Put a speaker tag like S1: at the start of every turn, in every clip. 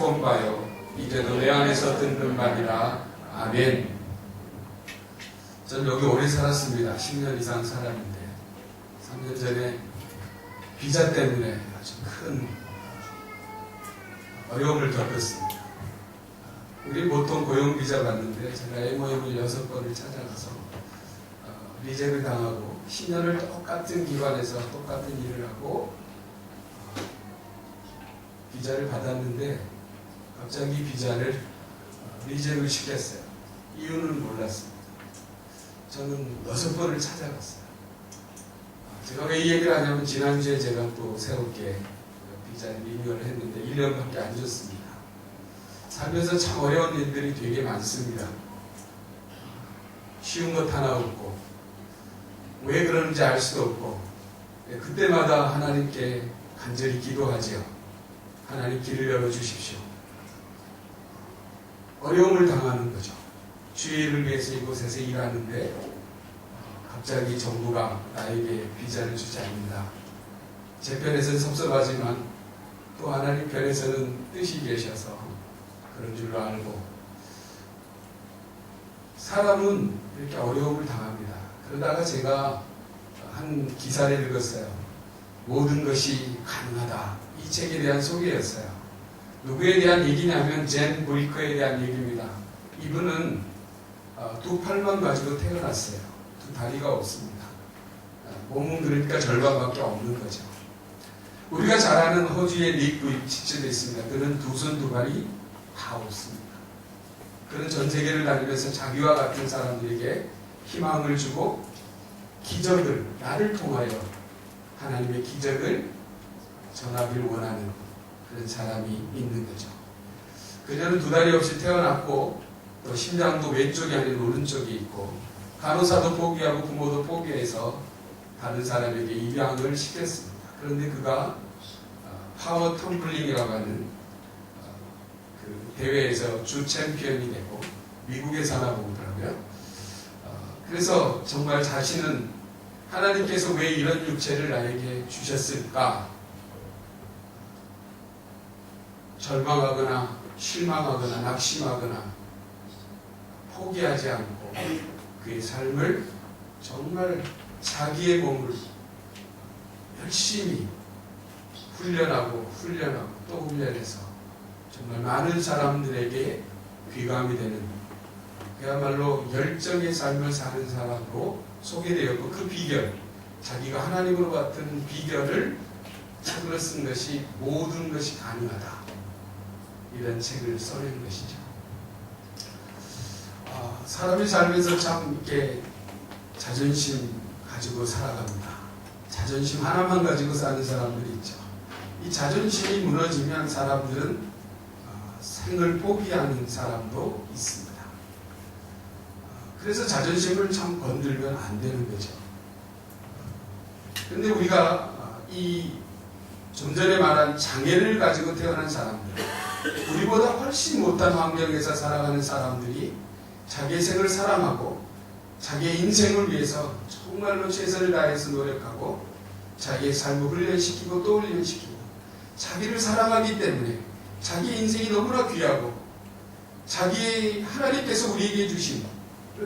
S1: 본 바요. 이제도 내 안에서 듣는 바니라. 아멘. 전 여기 오래 살았습니다. 10년 이상 살았는데 3년 전에 비자 때문에 아주 큰 어려움을 겪었습니다. 우리 보통 고용비자 받는데 제가 MOM을 6번을 찾아가서 리젝을 당하고 10년을 똑같은 기관에서 똑같은 일을 하고 비자를 받았는데 갑자기 비자를 리젝을 시켰어요. 이유는 몰랐습니다. 저는 6번을 찾아갔어요. 제가 왜 이 얘기를 하냐면 지난주에 제가 또 새롭게 비자를 리뉴얼을 했는데 1년밖에 안 줬습니다. 살면서 참 어려운 일들이 되게 많습니다. 쉬운 것 하나 없고 왜 그러는지 알 수도 없고 그때마다 하나님께 간절히 기도하지요. 하나님 길을 열어주십시오. 어려움을 당하는 거죠. 주의 일을 위해서 이곳에서 일하는데 갑자기 정부가 나에게 비자를 주지 않는다. 제 편에서는 섭섭하지만 또 하나님 편에서는 뜻이 계셔서 그런 줄로 알고 사람은 이렇게 어려움을 당합니다. 그러다가 제가 한 기사를 읽었어요. 모든 것이 가능하다. 이 책에 대한 소개였어요. 누구에 대한 얘기냐면 젠 브리커에 대한 얘기입니다. 이분은 두 팔만 가지고 태어났어요. 두 다리가 없습니다. 몸은 그러니까 절반밖에 없는 거죠. 우리가 잘 아는 호주의 닉 부이치도 있습니다. 그는 두 손 두 발이 다 없습니다. 그는 전 세계를 다니면서 자기와 같은 사람들에게 희망을 주고 기적을 나를 통하여 하나님의 기적을 전하기를 원하는 그런 사람이 있는 거죠. 그녀는 두 다리 없이 태어났고 또 심장도 왼쪽이 아닌 오른쪽이 있고 간호사도 포기하고 부모도 포기해서 다른 사람에게 입양을 시켰습니다. 그런데 그가 파워 텀블링이라고 하는 그 대회에서 주 챔피언이 되고 미국에 사나 보더라고요. 그래서 정말 자신은 하나님께서 왜 이런 육체를 나에게 주셨을까? 절망하거나 실망하거나 낙심하거나 포기하지 않고 그의 삶을 정말 자기의 몸을 열심히 훈련하고 또 훈련해서 정말 많은 사람들에게 귀감이 되는 그야말로 열정의 삶을 사는 사람으로 소개되었고 그 비결, 자기가 하나님으로 같은 비결을 책으로 쓴 것이 모든 것이 가능하다. 이런 책을 써낸 것이죠. 사람이 살면서 참 이렇게 자존심 가지고 살아갑니다. 자존심 하나만 가지고 사는 사람들이 있죠. 이 자존심이 무너지면 사람들은 생을 포기하는 사람도 있습니다. 그래서 자존심을 참 건들면 안 되는 거죠. 그런데 우리가 좀 전에 말한 장애를 가지고 태어난 사람들, 우리보다 훨씬 못한 환경에서 살아가는 사람들이 자기의 생을 사랑하고 자기의 인생을 위해서 정말로 최선을 다해서 노력하고 자기의 삶을 훈련시키고 또 훈련시키고 자기를 사랑하기 때문에 자기 인생이 너무나 귀하고 자기 하나님께서 우리에게 주신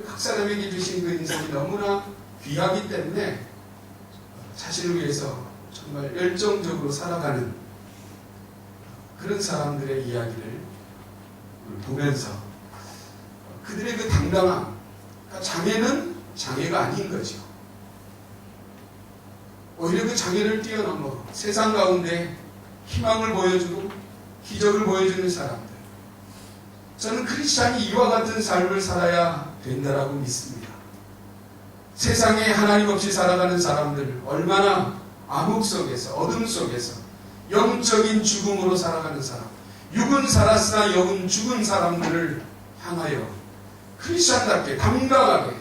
S1: 각 사람에게 주신 그 인생이 너무나 귀하기 때문에 자신을 위해서 정말 열정적으로 살아가는 그런 사람들의 이야기를 보면서 그들의 그 당당함, 그러니까 장애는 장애가 아닌 거죠. 오히려 그 장애를 뛰어넘어 세상 가운데 희망을 보여주고 기적을 보여주는 사람들. 저는 크리스찬이 이와 같은 삶을 살아야 된다라고 믿습니다. 세상에 하나님 없이 살아가는 사람들, 얼마나 암흑 속에서 어둠 속에서 영적인 죽음으로 살아가는 사람, 육은 살았으나 영은 죽은 사람들을 향하여 크리스찬답게 당당하게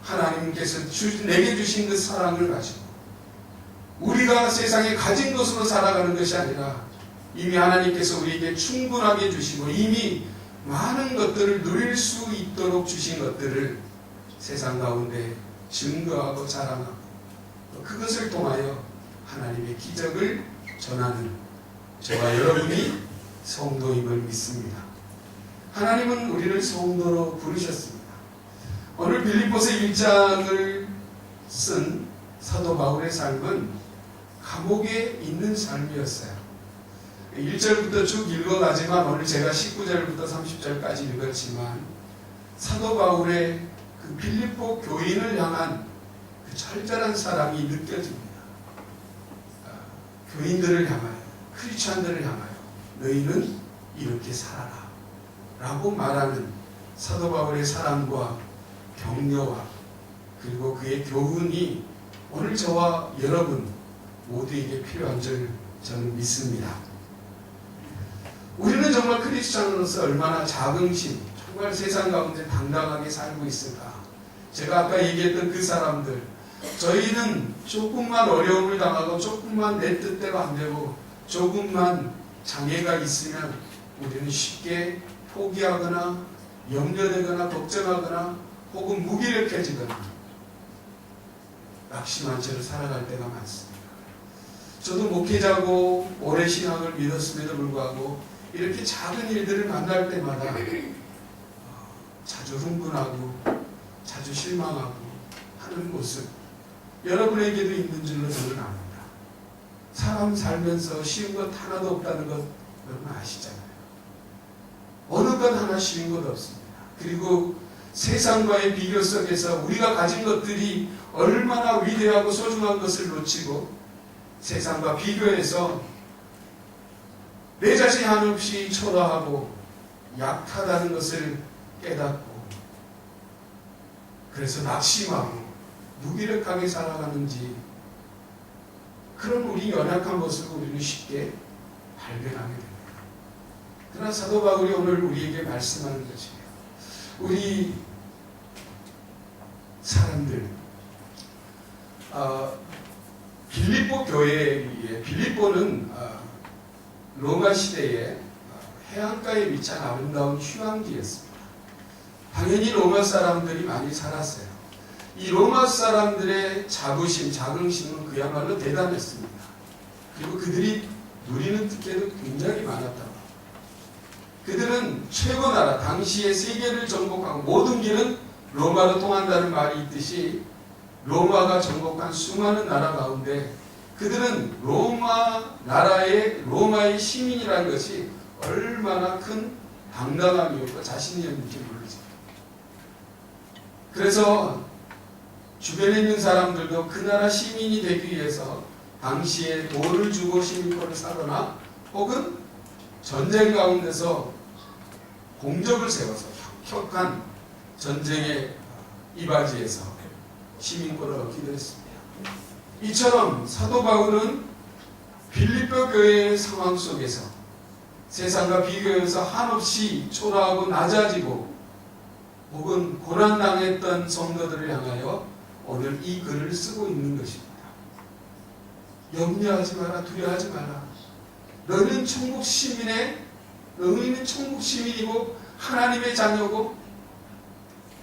S1: 하나님께서 내게 주신 그 사랑을 가지고 우리가 세상에 가진 것으로 살아가는 것이 아니라 이미 하나님께서 우리에게 충분하게 주시고 이미 많은 것들을 누릴 수 있도록 주신 것들을 세상 가운데 증거하고 자랑하고 그것을 통하여 하나님의 기적을 전하는 저와 여러분이 성도임을 믿습니다. 하나님은 우리를 성도로 부르셨습니다. 오늘 빌립보서 1장을 쓴 사도 바울의 삶은 감옥에 있는 삶이었어요. 1절부터 쭉 읽어가지만 오늘 제가 19절부터 30절까지 읽었지만 사도 바울의 그 빌립보 교인을 향한 그 절절한 사랑이 느껴집니다. 교인들을 향하여, 크리스찬들을 향하여 너희는 이렇게 살아라 라고 말하는 사도 바울의 사랑과 격려와 그리고 그의 교훈이 오늘 저와 여러분 모두에게 필요한 줄 저는 믿습니다. 우리는 정말 크리스찬으로서 얼마나 자긍심, 정말 세상 가운데 당당하게 살고 있을까? 제가 아까 얘기했던 그 사람들, 저희는 조금만 어려움을 당하고 조금만 내 뜻대로 안 되고 조금만 장애가 있으면 우리는 쉽게 포기하거나 염려되거나 걱정하거나 혹은 무기력해지거나 낙심한 채로 살아갈 때가 많습니다. 저도 목회자고 오래 신앙을 믿었음에도 불구하고 이렇게 작은 일들을 만날 때마다 자주 흥분하고 자주 실망하고 하는 모습 여러분에게도 있는 줄로 저는 압니다. 사람 살면서 쉬운 것 하나도 없다는 것 여러분 아시잖아요. 어느 것 하나 쉬운 것 없습니다. 그리고 세상과의 비교 속에서 우리가 가진 것들이 얼마나 위대하고 소중한 것을 놓치고 세상과 비교해서 내 자신 한없이 초라하고 약하다는 것을 깨닫고 그래서 낙심하고 무기력하게 살아가는지 그런 우리 연약한 모습을 우리는 쉽게 발견하게 됩니다. 그러나 사도 바울이 오늘 우리에게 말씀하는 것이에요. 우리 사람들 빌립보 교회에 빌립보는 로마 시대에 해안가에 위치한 아름다운 휴양지였습니다. 당연히 로마 사람들이 많이 살았어요. 이 로마 사람들의 자부심, 자긍심은 그야말로 대단했습니다. 그리고 그들이 누리는 특혜도 굉장히 많았다고. 그들은 최고 나라, 당시의 세계를 정복하고 모든 길은 로마로 통한다는 말이 있듯이 로마가 정복한 수많은 나라 가운데 그들은 로마 나라의 로마의 시민이라는 것이 얼마나 큰 당당함이었고 자신이었는지 모르죠. 그래서 주변에 있는 사람들도 그 나라 시민이 되기 위해서 당시에 돈을 주고 시민권을 사거나 혹은 전쟁 가운데서 공적을 세워서 혁혁한 전쟁의 이바지에서 시민권을 얻기도 했습니다. 이처럼 사도 바울은 빌립보 교회의 상황 속에서 세상과 비교해서 한없이 초라하고 낮아지고 혹은 고난당했던 성도들을 향하여 오늘 이 글을 쓰고 있는 것입니다. 염려하지 마라, 두려워하지 마라. 너희는 천국 시민이고 하나님의 자녀고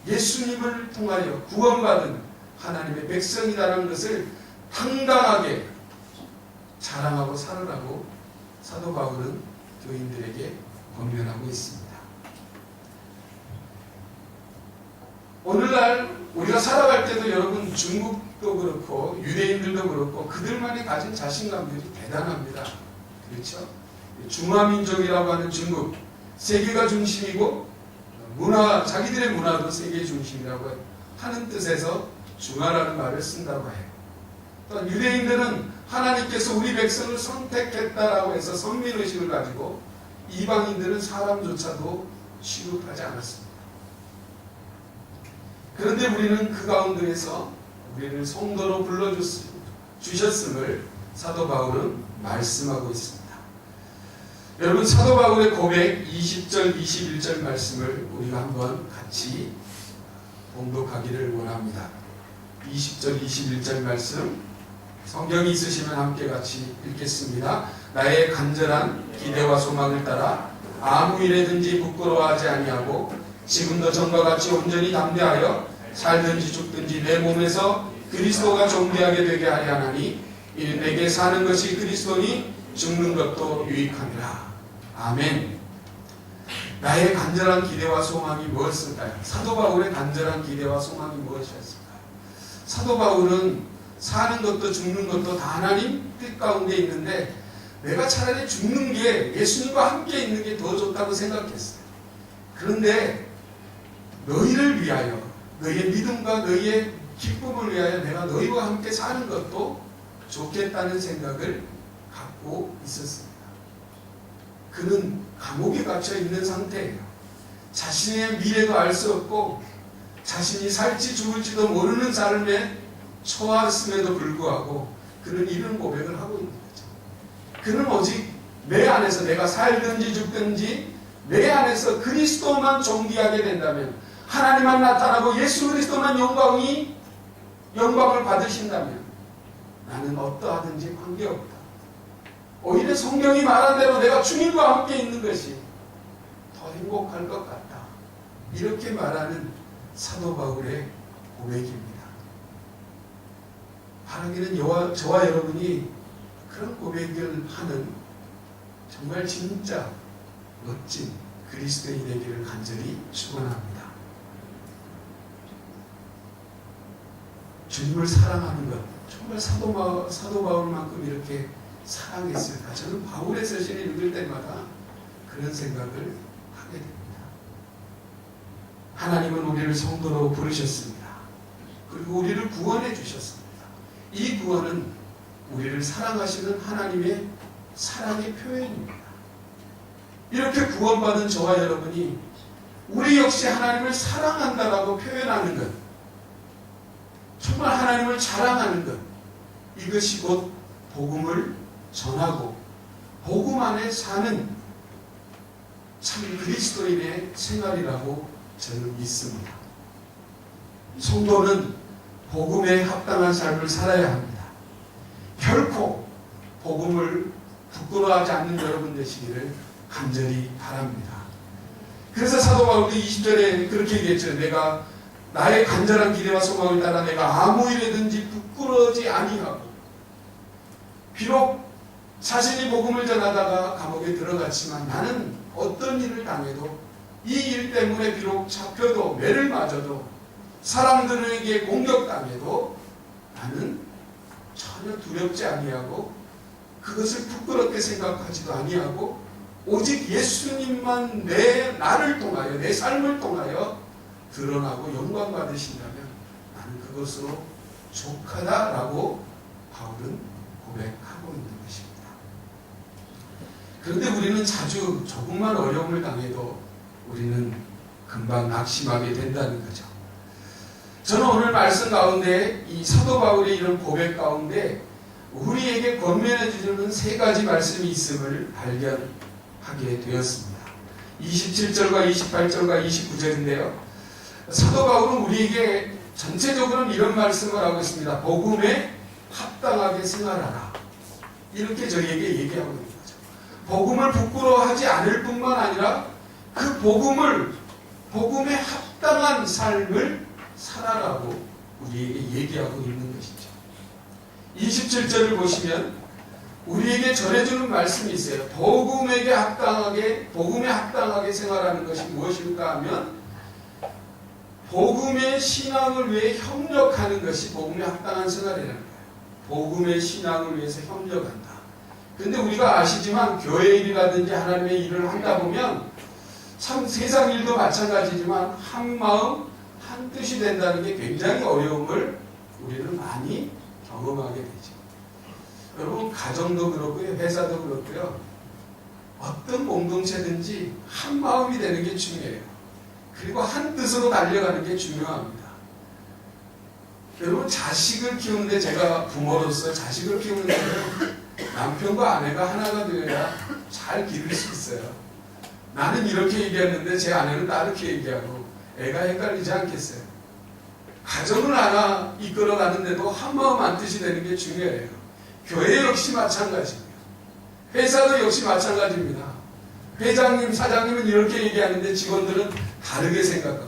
S1: 예수님을 통하여 구원받은 하나님의 백성이라는 것을 당당하게 자랑하고 살으라고 사도 바울은 교인들에게 권면하고 있습니다. 오늘날 우리가 살아갈 때도 여러분 중국도 그렇고 유대인들도 그렇고 그들만이 가진 자신감들이 대단합니다. 그렇죠? 중화민족이라고 하는 중국, 세계가 중심이고 자기들의 문화도 세계의 중심이라고 하는 뜻에서 중화라는 말을 쓴다고 해요. 또 유대인들은 하나님께서 우리 백성을 선택했다라고 해서 선민의식을 가지고 이방인들은 사람조차도 취급하지 않았습니다. 그런데 우리는 그 가운데에서 우리를 성도로 불러주셨음을 사도 바울은 말씀하고 있습니다. 여러분 사도 바울의 고백 20절 21절 말씀을 우리가 한번 같이 봉독하기를 원합니다. 20절 21절 말씀 성경이 있으시면 함께 같이 읽겠습니다. 나의 간절한 기대와 소망을 따라 아무 일에든지 부끄러워하지 아니하고 지금도 전과 같이 온전히 담대하여 살든지 죽든지 내 몸에서 그리스도가 존귀하게 되게 하려 하나니 이는 내게 사는 것이 그리스도니 죽는 것도 유익함이라. 아멘. 나의 간절한 기대와 소망이 무엇일까요? 사도 바울의 간절한 기대와 소망이 무엇이었을까요? 사도 바울은 사는 것도 죽는 것도 다 하나님 뜻 가운데 있는데 내가 차라리 죽는 게 예수님과 함께 있는 게 더 좋다고 생각했어요. 그런데 너희를 위하여, 너희의 믿음과 너희의 기쁨을 위하여 내가 너희와 함께 사는 것도 좋겠다는 생각을 갖고 있었습니다. 그는 감옥에 갇혀 있는 상태예요. 자신의 미래도 알 수 없고 자신이 살지 죽을지도 모르는 삶에 처했음에도 불구하고 그는 이런 고백을 하고 있는 거죠. 그는 오직 내 안에서 내가 살든지 죽든지 내 안에서 그리스도만 존귀하게 된다면, 하나님만 나타나고 예수 그리스도만 영광을 받으신다면 나는 어떠하든지 관계없다. 오히려 성경이 말한 대로 내가 주님과 함께 있는 것이 더 행복할 것 같다. 이렇게 말하는 사도 바울의 고백입니다. 바라기는 저와 여러분이 그런 고백을 하는 정말 진짜 멋진 그리스도인이 되기를 간절히 축원합니다. 주님을 사랑하는 것, 정말 사도 바울만큼 이렇게 사랑했을까? 저는 바울의 서신을 읽을 때마다 그런 생각을 하게 됩니다. 하나님은 우리를 성도로 부르셨습니다. 그리고 우리를 구원해 주셨습니다. 이 구원은 우리를 사랑하시는 하나님의 사랑의 표현입니다. 이렇게 구원받은 저와 여러분이 우리 역시 하나님을 사랑한다라고 표현하는 것, 정말 하나님을 자랑하는 것, 이것이 곧 복음을 전하고 복음 안에 사는 참 그리스도인의 생활이라고 저는 믿습니다. 성도는 복음에 합당한 삶을 살아야 합니다. 결코 복음을 부끄러워하지 않는 여러분 되시기를 간절히 바랍니다. 그래서 사도 바울이 20절에 그렇게 얘기했죠. 내가 나의 간절한 기대와 소망을 따라 내가 아무 일에든지 부끄러워지 아니하고, 비록 자신이 복음을 전하다가 감옥에 들어갔지만 나는 어떤 일을 당해도 이 일 때문에 비록 잡혀도 매를 맞아도 사람들에게 공격당해도 나는 전혀 두렵지 아니하고 그것을 부끄럽게 생각하지도 아니하고 오직 예수님만 나를 통하여 내 삶을 통하여 드러나고 영광 받으신다면 나는 그것으로 족하다라고 바울은 고백하고 있는 것입니다. 그런데 우리는 자주 조금만 어려움을 당해도 우리는 금방 낙심하게 된다는 거죠. 저는 오늘 말씀 가운데 이 사도 바울의 이런 고백 가운데 우리에게 권면해 주는 세 가지 말씀이 있음을 발견하게 되었습니다. 27절과 28절과 29절인데요. 사도 바울은 우리에게 전체적으로는 이런 말씀을 하고 있습니다. 복음에 합당하게 생활하라. 이렇게 저희에게 얘기하고 있는 거죠. 복음을 부끄러워하지 않을 뿐만 아니라 그 복음에 합당한 삶을 살아라고 우리에게 얘기하고 있는 것이죠. 27절을 보시면 우리에게 전해주는 말씀이 있어요. 복음에 합당하게 생활하는 것이 무엇일까 하면 복음의 신앙을 위해 협력하는 것이 복음에 합당한 생활이라는 거예요. 복음의 신앙을 위해서 협력한다. 근데 우리가 아시지만 교회 일이라든지 하나님의 일을 하다 보면 참 세상 일도 마찬가지지만 한 마음 한 뜻이 된다는 게 굉장히 어려움을 우리는 많이 경험하게 되죠. 여러분 가정도 그렇고요, 회사도 그렇고요. 어떤 공동체든지 한 마음이 되는 게 중요해요. 그리고 한 뜻으로 달려가는 게 중요합니다. 여러분 자식을 키우는데 제가 부모로서 자식을 키우는데 남편과 아내가 하나가 되어야 잘 기를 수 있어요. 나는 이렇게 얘기했는데 제 아내는 다르게 얘기하고 애가 헷갈리지 않겠어요. 가정을 하나 이끌어가는데도 한마음 한뜻이 되는 게 중요해요. 교회 역시 마찬가지고요. 회사도 역시 마찬가지입니다. 회장님, 사장님은 이렇게 얘기하는데 직원들은 다르게 생각하고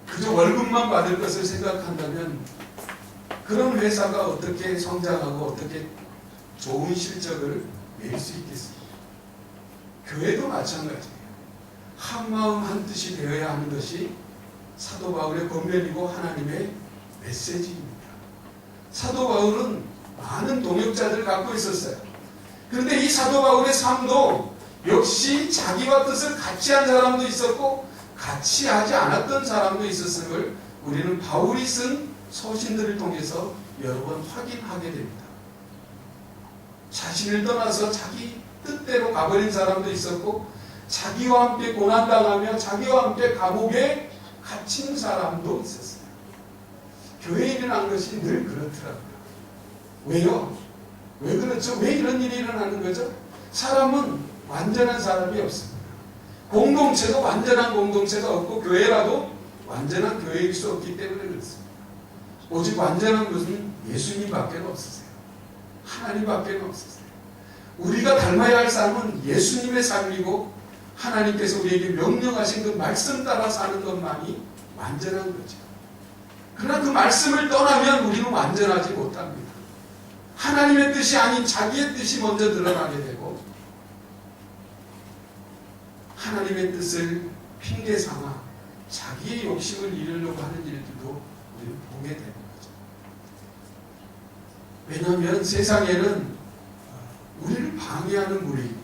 S1: 그저 월급만 받을 것을 생각한다면 그런 회사가 어떻게 성장하고 어떻게 좋은 실적을 낼 수 있겠습니까? 교회도 마찬가지예요. 한마음 한뜻이 되어야 하는 것이 사도 바울의 권면이고 하나님의 메시지입니다. 사도 바울은 많은 동역자들을 갖고 있었어요. 그런데 이 사도 바울의 삶도 역시 자기와 뜻을 같이 한 사람도 있었고 같이 하지 않았던 사람도 있었음을 우리는 바울이 쓴 서신들을 통해서 여러 번 확인하게 됩니다. 자신을 떠나서 자기 뜻대로 가버린 사람도 있었고 자기와 함께 고난당하며 자기와 함께 감옥에 갇힌 사람도 있었어요. 교회인이라는 것이 늘 그렇더라고요. 왜요? 왜 그렇죠? 왜 이런 일이 일어나는 거죠? 사람은 완전한 사람이 없습니다. 공동체도 완전한 공동체가 없고 교회라도 완전한 교회일 수 없기 때문에 그렇습니다. 오직 완전한 것은 예수님밖에 없으세요. 하나님밖에 없으세요. 우리가 닮아야 할 삶은 예수님의 삶이고 하나님께서 우리에게 명령하신 그 말씀 따라 사는 것만이 완전한 거죠. 그러나 그 말씀을 떠나면 우리는 완전하지 못합니다. 하나님의 뜻이 아닌 자기의 뜻이 먼저 드러나게 되고 하나님의 뜻을 핑계 삼아 자기의 욕심을 이루려고 하는 일들도 우리는 보게 되는 거죠. 왜냐하면 세상에는 우리를 방해하는 무리,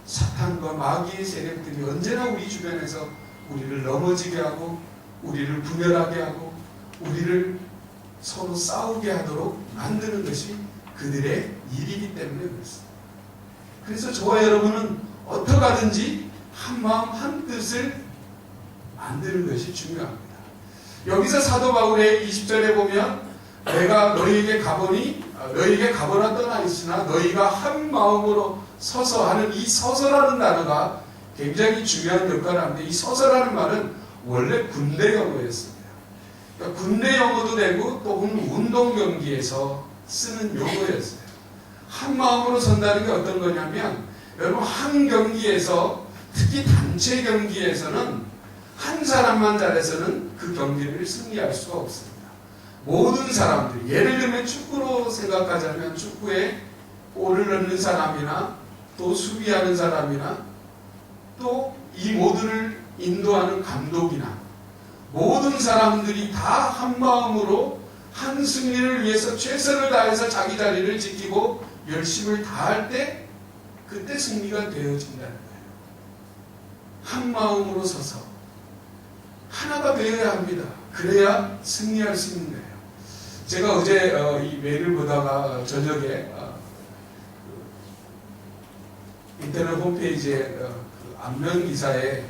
S1: 사탄과 마귀의 세력들이 언제나 우리 주변에서 우리를 넘어지게 하고 우리를 분열하게 하고 우리를 서로 싸우게 하도록 만드는 것이 그들의 일이기 때문에 그렇습니다. 그래서 저와 여러분은 어떻게 하든지 한마음 한뜻을 만드는 것이 중요합니다. 여기서 사도 바울의 20절에 보면 내가 너희에게 가보나 떠나 있으나 너희가 한 마음으로 서서 하는 이 서서라는 단어가 굉장히 중요한 역할을 하는데 이 서서라는 말은 원래 군대 용어였습니다. 그러니까 군대 용어도 되고 또 운동 경기에서 쓰는 용어였어요. 한 마음으로 선다는 게 어떤 거냐면 여러분 한 경기에서 특히 단체 경기에서는 한 사람만 잘해서는 그 경기를 승리할 수가 없습니다. 모든 사람들이 예를 들면 축구로 생각하자면 축구에 골을 넣는 사람이나 또 수비하는 사람이나 또 이 모두를 인도하는 감독이나 모든 사람들이 다 한 마음으로 한 승리를 위해서 최선을 다해서 자기 자리를 지키고 열심을 다할 때 그때 승리가 되어진다는 거예요. 한 마음으로 서서 하나가 되어야 합니다. 그래야 승리할 수 있는 거예요. 제가 어제 이 메일을 보다가 저녁에 인터넷 홈페이지에 안면 기사에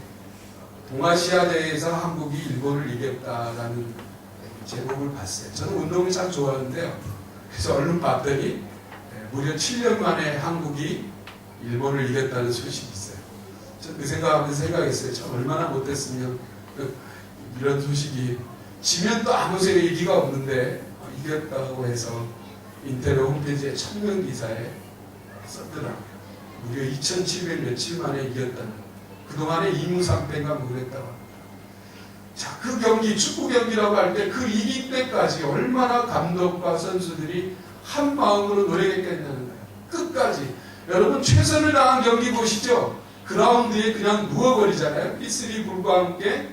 S1: 동아시아 대회에서 한국이 일본을 이겼다라는 제목을 봤어요. 저는 운동을 참 좋아하는데요. 그래서 얼른 봤더니 무려 7년 만에 한국이 일본을 이겼다는 소식이 있어요. 저는 그 생각하면서 생각했어요. 참 얼마나 못했으면 이런 소식이 지면 또 아무 얘기가 없는데 이겼다고 해서 인터넷 홈페이지에 천명 기사에 썼더라고요. 무려 2700 며칠 만에 이겼다는 그동안에 이무상태가 뭐 그랬다고 합니다. 자, 그 경기, 축구 경기라고 할 때 그 이길 때까지 얼마나 감독과 선수들이 한 마음으로 노력했겠냐는 거예요. 끝까지. 여러분 최선을 다한 경기 보시죠. 그라운드에 그냥 누워버리잖아요. 삐쓰리 불과 함께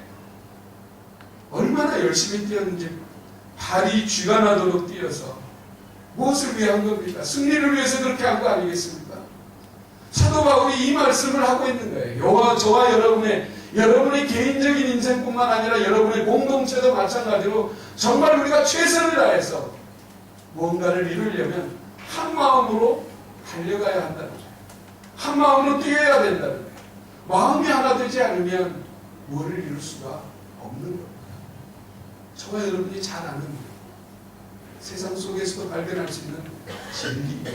S1: 얼마나 열심히 뛰었는지 발이 쥐가 나도록 뛰어서 무엇을 위해 한 겁니까? 승리를 위해서 그렇게 한 거 아니겠습니까? 사도 바울이 이 말씀을 하고 있는 거예요. 저와 여러분의 개인적인 인생뿐만 아니라 여러분의 공동체도 마찬가지로 정말 우리가 최선을 다해서 뭔가를 이루려면 한 마음으로 달려가야 한다는 거예요. 한 마음으로 뛰어야 된다는 거예요. 마음이 하나 되지 않으면 뭐를 이룰 수가 없는 겁니다. 저와 여러분이 잘 아는 세상 속에서도 발견할 수 있는 진리입니다.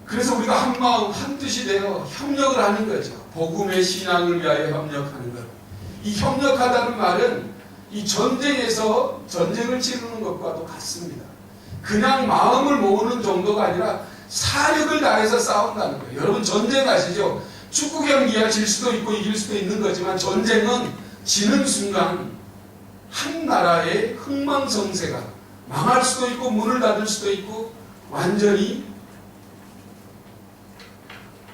S1: 그래서 우리가 한 마음 한뜻이 되어 협력을 하는 거죠. 복음의 신앙을 위하여 협력하는 것. 이 협력하다는 말은 이 전쟁에서 전쟁을 치르는 것과도 같습니다. 그냥 마음을 모으는 정도가 아니라 사력을 다해서 싸운다는 거예요. 여러분 전쟁 아시죠? 축구 경기야 질 수도 있고 이길 수도 있는 거지만 전쟁은 지는 순간 한 나라의 흥망성쇠가 망할 수도 있고 문을 닫을 수도 있고 완전히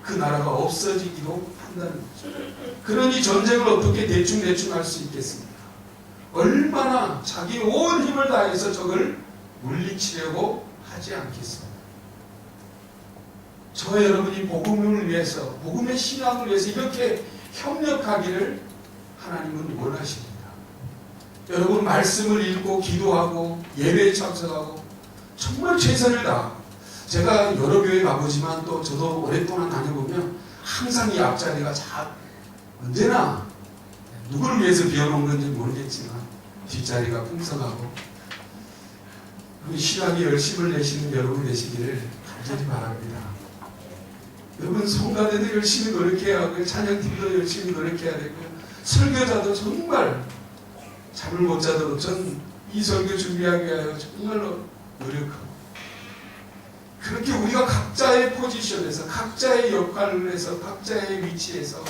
S1: 그 나라가 없어지기도 한다는 거죠. 그러니 전쟁을 어떻게 대충 할 수 있겠습니까? 얼마나 자기 온 힘을 다해서 적을 물리치려고 하지 않겠습니까? 저와 여러분이 복음을 위해서, 복음의 신앙을 위해서 이렇게 협력하기를 하나님은 원하십니다. 여러분 말씀을 읽고 기도하고 예배에 참석하고 정말 최선을 다하고, 제가 여러 교회 가보지만 또 저도 오랫동안 다녀보면 항상 이 앞자리가 언제나 누구를 위해서 비워놓은 건지 모르겠지만 뒷자리가 풍성하고, 신앙에 열심을 내시는 여러분 되시기를 간절히 바랍니다. 여러분 성가대도 열심히 노력해야 하고요, 찬양팀도 열심히 노력해야 되고요, 설교자도 정말 잠을 못 자도록 전 이 설교 준비하기 위하여 정말로 노력하고, 그렇게 우리가 각자의 포지션에서 각자의 역할을 해서 각자의 위치에서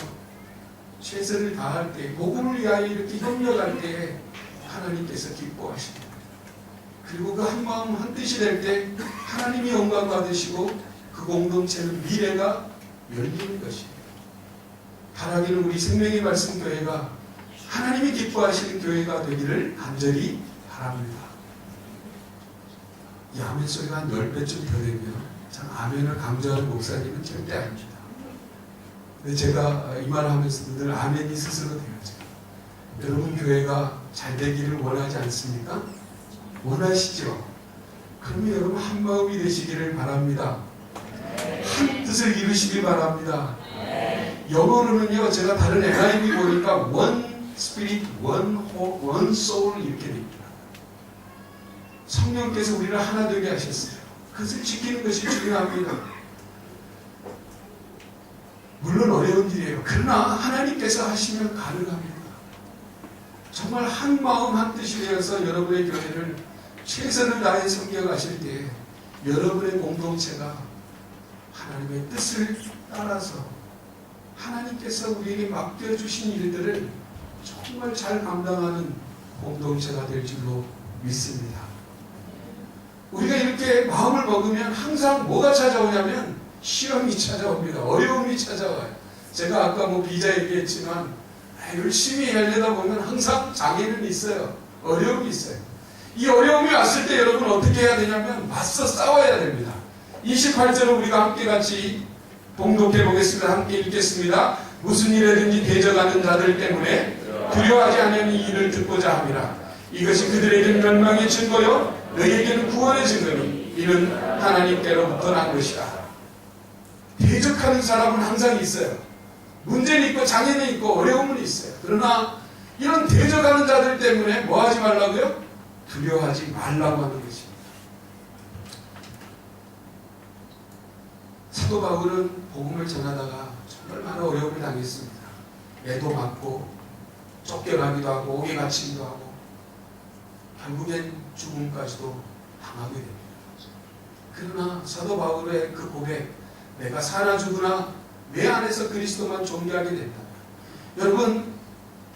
S1: 최선을 다할 때, 복음을 위하여 이렇게 협력할 때 하나님께서 기뻐하십니다. 그리고 그 한마음 한뜻이 될 때 하나님이 영광 받으시고 그 공동체는 미래가 열리는 것입니다. 바라기는 우리 생명의 말씀 교회가 하나님이 기뻐하시는 교회가 되기를 간절히 바랍니다. 이 아멘 소리가 한 10배쯤 더 되면 참 아멘을 강조하는 목사님은 절대 아닙니다. 근데 제가 이 말을 하면서 늘 아멘이 스스로 되어져. 여러분 교회가 잘 되기를 원하지 않습니까? 원하시죠? 그러면 여러분 한 마음이 되시기를 바랍니다. 한 뜻을 이루시길 바랍니다. 영어로는요, 제가 다른 NIV 보니까 one spirit, one hope, one soul 이렇게 됩니다. 성령께서 우리를 하나 되게 하셨어요. 그것을 지키는 것이 중요합니다. 물론 어려운 일이에요. 그러나 하나님께서 하시면 가능합니다. 정말 한 마음 한 뜻이 되어서 여러분의 교회를 최선을 다해 섬겨가실 때 여러분의 공동체가 하나님의 뜻을 따라서 하나님께서 우리에게 맡겨주신 일들을 정말 잘 감당하는 공동체가 될 줄로 믿습니다. 우리가 이렇게 마음을 먹으면 항상 뭐가 찾아오냐면 시험이 찾아옵니다. 어려움이 찾아와요. 제가 아까 비자 얘기했지만 열심히 하려다 보면 항상 장애는 있어요. 어려움이 있어요. 이 어려움이 왔을 때 여러분 어떻게 해야 되냐면 맞서 싸워야 됩니다. 28절을 우리가 함께 같이 봉독해 보겠습니다. 함께 읽겠습니다. 무슨 일에든지 대적하는 자들 때문에 두려워하지 않으면 이 일을 듣고자 함이라. 이것이 그들에게는 멸망의 증거요 너희에게는 구원의 증거니 이는 하나님께로부터 난 것이다. 대적하는 사람은 항상 있어요. 문제는 있고 장애는 있고 어려움은 있어요. 그러나 이런 대적하는 자들 때문에 뭐 하지 말라고요? 두려워하지 말라고 하는 것입니다. 사도 바울은 복음을 전하다가 정말 많은 어려움을 당했습니다. 애도 맞고 쫓겨나기도 하고 옥에 갇히기도 하고 결국엔 죽음까지도 당하게 됩니다. 그러나 사도 바울의 그 고백, 내가 사나 죽으나 내 안에서 그리스도만 존귀하게 된다. 여러분,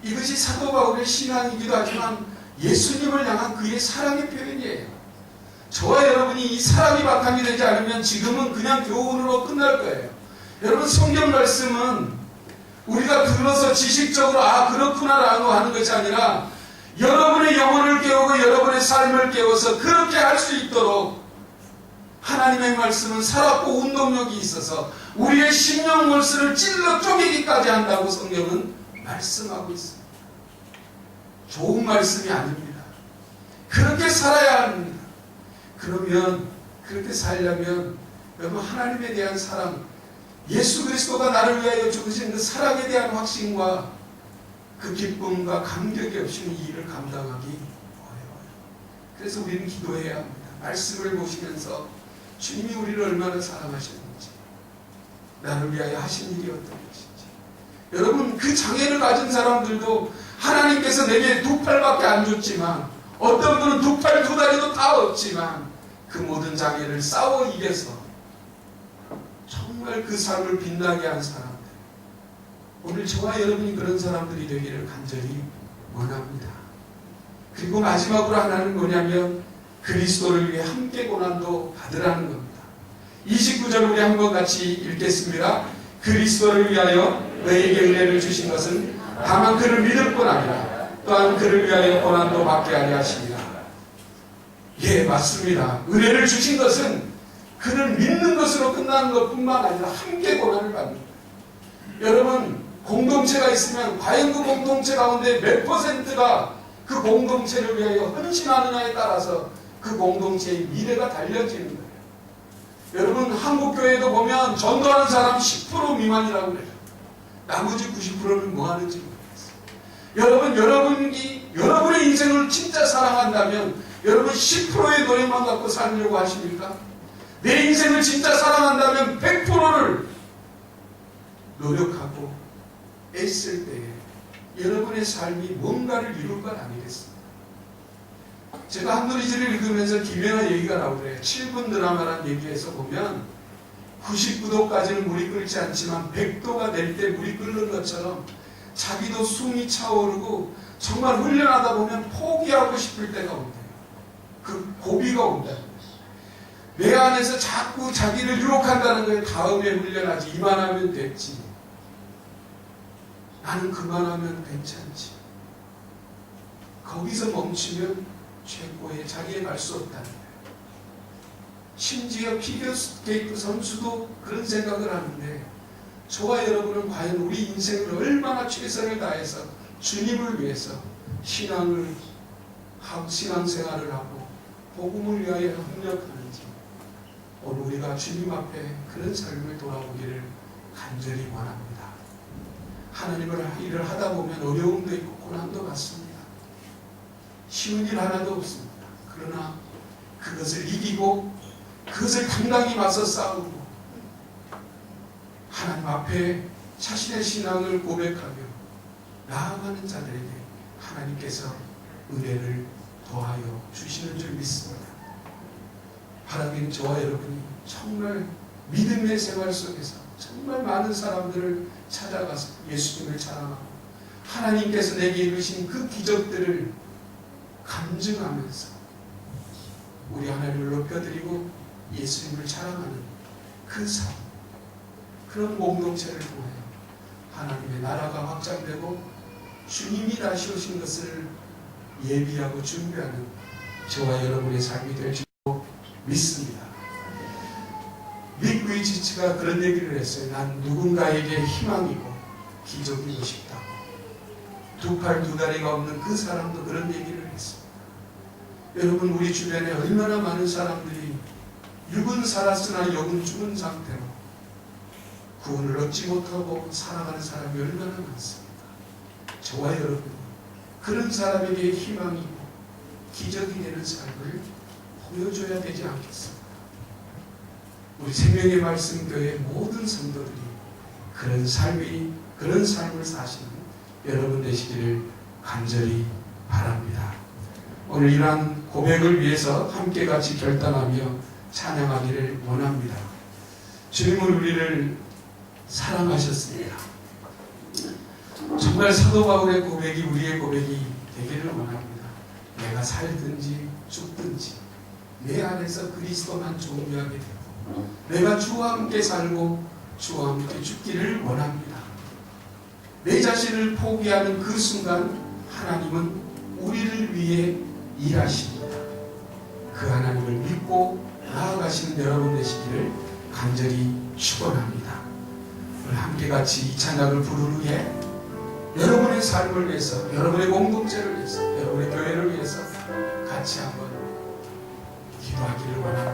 S1: 이것이 사도 바울의 신앙이기도 하지만 예수님을 향한 그의 사랑의 표현이에요. 저와 여러분이 이 사랑이 바탕이 되지 않으면 지금은 그냥 교훈으로 끝날 거예요. 여러분, 성경 말씀은 우리가 들어서 지식적으로 그렇구나라고 하는 것이 아니라 여러분의 영혼을 깨우고 여러분의 삶을 깨워서 그렇게 할 수 있도록 하나님의 말씀은 살았고 운동력이 있어서 우리의 심령 골수를 찔러 쪼개기까지 한다고 성경은 말씀하고 있습니다. 좋은 말씀이 아닙니다. 그렇게 살아야 합니다. 그러면 그렇게 살려면 여러분 하나님에 대한 사랑, 예수 그리스도가 나를 위하여 죽으신 그 사랑에 대한 확신과 그 기쁨과 감격이 없이는 이 일을 감당하기 어려워요. 그래서 우리는 기도해야 합니다. 말씀을 보시면서 주님이 우리를 얼마나 사랑하셨는지, 나를 위하여 하신 일이 어떤 것인지. 여러분, 그 장애를 가진 사람들도 하나님께서 내게 두 팔밖에 안 줬지만, 어떤 분은 두 팔, 두 다리도 다 없지만 그 모든 장애를 싸워 이겨서 정말 그 삶을 빛나게 한 사람들, 오늘 저와 여러분이 그런 사람들이 되기를 간절히 원합니다. 그리고 마지막으로 하나는 뭐냐면 그리스도를 위해 함께 고난도 받으라는 겁니다. 29절 우리 한번 같이 읽겠습니다. 그리스도를 위하여 너에게 은혜를 주신 것은 다만 그를 믿을 뿐 아니라 또한 그를 위하여 고난도 받게 하려 하십니다. 예, 맞습니다. 은혜를 주신 것은 그를 믿는 것으로 끝나는 것뿐만 아니라 함께 고난을 받는 거예요. 여러분, 공동체가 있으면 과연 그 공동체 가운데 몇 퍼센트가 그 공동체를 위하여 헌신하느냐에 따라서 그 공동체의 미래가 달려지는 거예요. 여러분, 한국교회도 보면 전도하는 사람 10% 미만이라고 그래요. 나머지 90%는 뭐 하는지 모르겠어요. 여러분이 여러분의 인생을 진짜 사랑한다면 여러분 10%의 노력만 갖고 살려고 하십니까? 내 인생을 진짜 사랑한다면 100%를 노력하고 애쓸 때에 여러분의 삶이 뭔가를 이룰 것 아니겠습니까? 제가 한누리지를 읽으면서 김연아 얘기가 나오더래요. 7분 드라마라는 얘기에서 보면 99도까지는 물이 끓지 않지만 100도가 될 때 물이 끓는 것처럼 자기도 숨이 차오르고 정말 훈련하다 보면 포기하고 싶을 때가 온대요. 그 고비가 온다. 내 안에서 자꾸 자기를 유혹한다는 거예요. 다음에 훈련하지. 이만하면 됐지. 나는 그만하면 괜찮지. 거기서 멈추면 최고의 자기에 갈 수 없다는 거예요. 심지어 피겨스케이트 선수도 그런 생각을 하는데 저와 여러분은 과연 우리 인생을 얼마나 최선을 다해서 주님을 위해서 신앙생활을 하고 복음을 위하여 협력하는지 오늘 우리가 주님 앞에 그런 삶을 돌아보기를 간절히 원합니다. 하나님을 일을 하다 보면 어려움도 있고 고난도 많습니다. 쉬운 일 하나도 없습니다. 그러나 그것을 이기고 그것을 당당히 맞서 싸우고 하나님 앞에 자신의 신앙을 고백하며 나아가는 자들에게 하나님께서 은혜를 더하여 주시는 줄 믿습니다. 바라기는 저와 여러분이 정말 믿음의 생활 속에서 정말 많은 사람들을 찾아가서 예수님을 자랑하고 하나님께서 내게 이루신 그 기적들을 감증하면서 우리 하나님을 높여드리고 예수님을 자랑하는 그 삶, 그런 공동체를 통하여 하나님의 나라가 확장되고 주님이 다시 오신 것을 예비하고 준비하는 저와 여러분의 삶이 될 줄 믿습니다. 닉 부이치치가 그런 얘기를 했어요. 난 누군가에게 희망이고 기적이고 싶다고. 두 팔 두 다리가 없는 그 사람도 그런 얘기를 했습니다. 여러분, 우리 주변에 얼마나 많은 사람들이 육은 살았으나 영은 죽은 상태로 구원을 얻지 못하고 살아가는 사람이 얼마나 많습니까? 저와 여러분, 그런 사람에게 희망이고 기적이 되는 삶을 보여줘야 되지 않겠습니까? 우리 생명의 말씀 교회 모든 성도들이 그런 삶을 사시는 여러분 되시기를 간절히 바랍니다. 오늘 이러한 고백을 위해서 함께 같이 결단하며 찬양하기를 원합니다. 주님은 우리를 사랑하셨습니다. 정말 사도 바울의 고백이 우리의 고백이 되기를 원합니다. 내가 살든지 죽든지 내 안에서 그리스도만 존귀하게 되고 내가 주와 함께 살고 주와 함께 죽기를 원합니다. 내 자신을 포기하는 그 순간 하나님은 우리를 위해 일하십니다. 그 하나님을 믿고 나아가시는 여러분 되시기를 간절히 축원합니다. 오늘 함께 같이 이 찬양을 부르는 후에 여러분의 삶을 위해서, 여러분의 공동체를 위해서, 여러분의 교회를 위해서 같이 한번 기도하기를 원합니다.